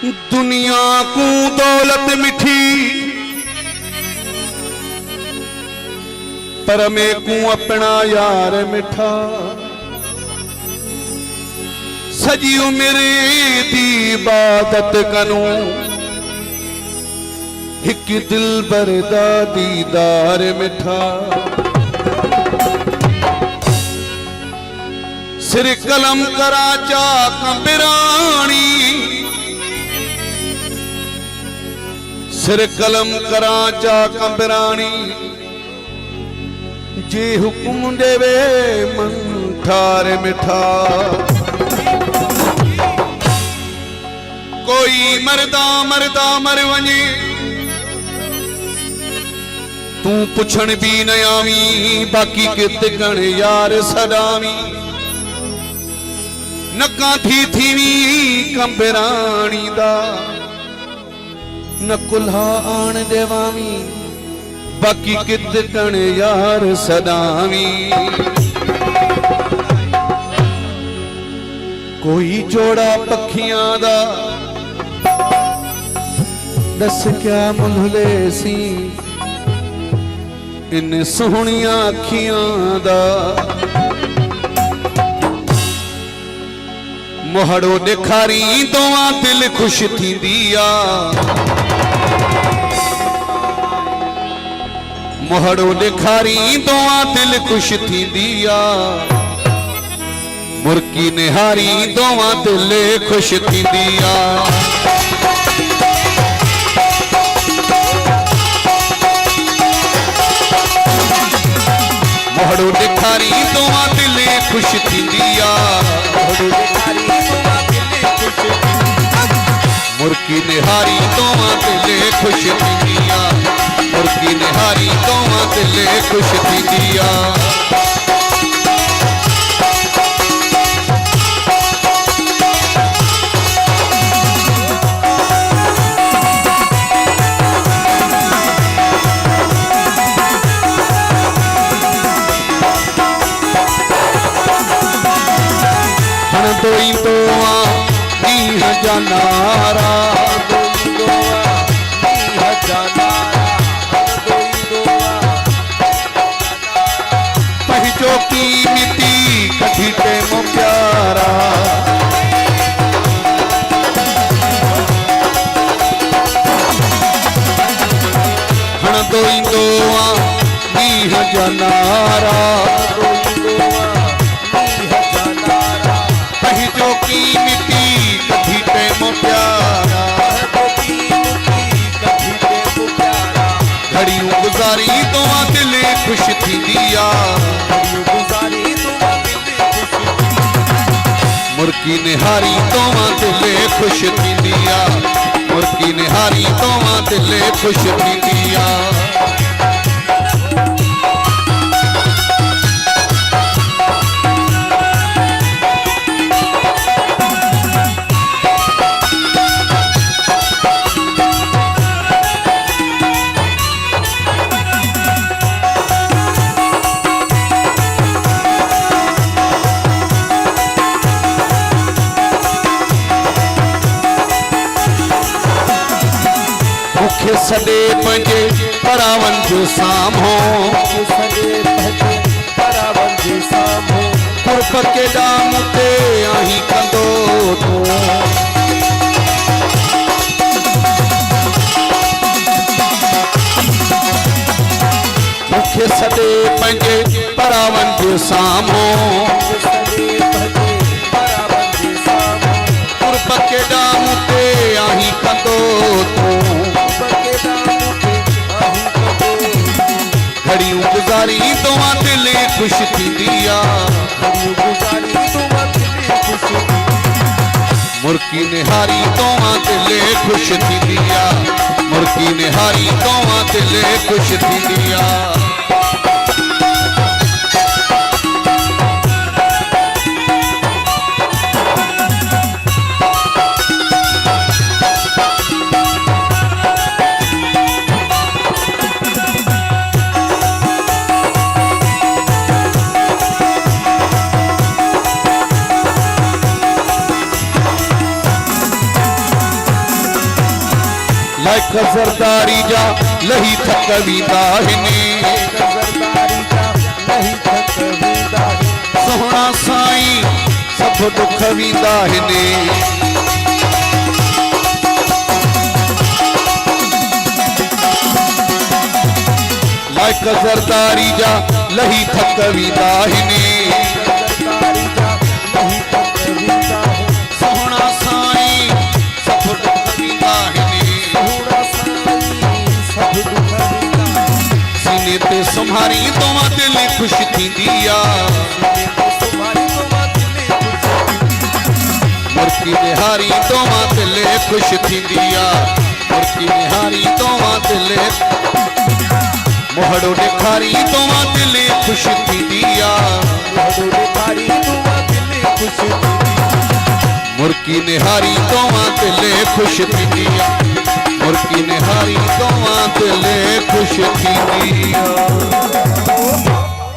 दुनिया को दौलत मिठी पर मैं को अपना यार मिठा सजी उम्र दी इबादत करूं एक दिल बरदा दीदार मिठा सिर कलम कराचा कंबरानी सिर कलम कराचा कंबरानी जे हुकुम देवे मन ठार मिठा कोई मरदा मरदा मर वने तू पुछण भी न आवी बाकी कित कण यार सदावी नका थीवी कंबरानी दा न कुल्हा आन देवामी बाकी कित कण यार सदावी कोई जोड़ा पखियां दा दस क्या मुल्ले सी इन सोहनिया अखियां दा मोहड़ो दिखारी दोवां दिल खुश थींदी आ मोहड़ो दिखारी दोवां दिल खुश थींदी आ मुर्की निहारी दोवां दिल खुश थींदी आ मोहड़ो दिखारी दोवां दिल खुश थींदी आ मुर्की निहारी दोवां दिल खुश थींदी आ मुर्की निहारी दोवां दिल खुश थींदी आ दोई दोआ नीह जनारा पहचो की मिट्टी कठी टेमो प्यारा हण दोई दोआ नीह जनारा की मिट्टी कभी टेमो प्यारा घड़ियों गुजारी दोवां दिल खुश थींदी आ मुर्की निहारी दोवां दिल खुश थींदी आ मुर्की निहारी दोवां दिल खुश थींदी आ सदे पंजे परावन जो सामो कुर्ब के दाम ते आही कंदो तू मुखे सदे पंजे परावन जो सामो कुर्ब के दाम ते आही कंदो तू घड़ियों गुजारी दोवां दिल खुश थींदी आ मुर्की निहारी दोवां दिल खुश थींदी आ मुर्की निहारी दोवां दिल खुश थींदी आ लाइक ज़रदारी जा लही थक वींदा हिने सोहणा साईं सब दुख वींदा हिने लाइक ज़रदारी जा लही थक वींदा हिने सोहणा साईं सब दुख वींदा हिने सीने ते संभारी तोमां दिल खुश थींदी आ मुर्की निहारी तोमां दिल खुश थींदी आ मुर्की निहारी तोमां दिल मोहड़ो ॾेखारी तोमां दिल खुश थींदी आ मुर्की निहारी तोमां दिल खुश थींदी आ मुर्की निहारी तोमां दिल खुश थींदी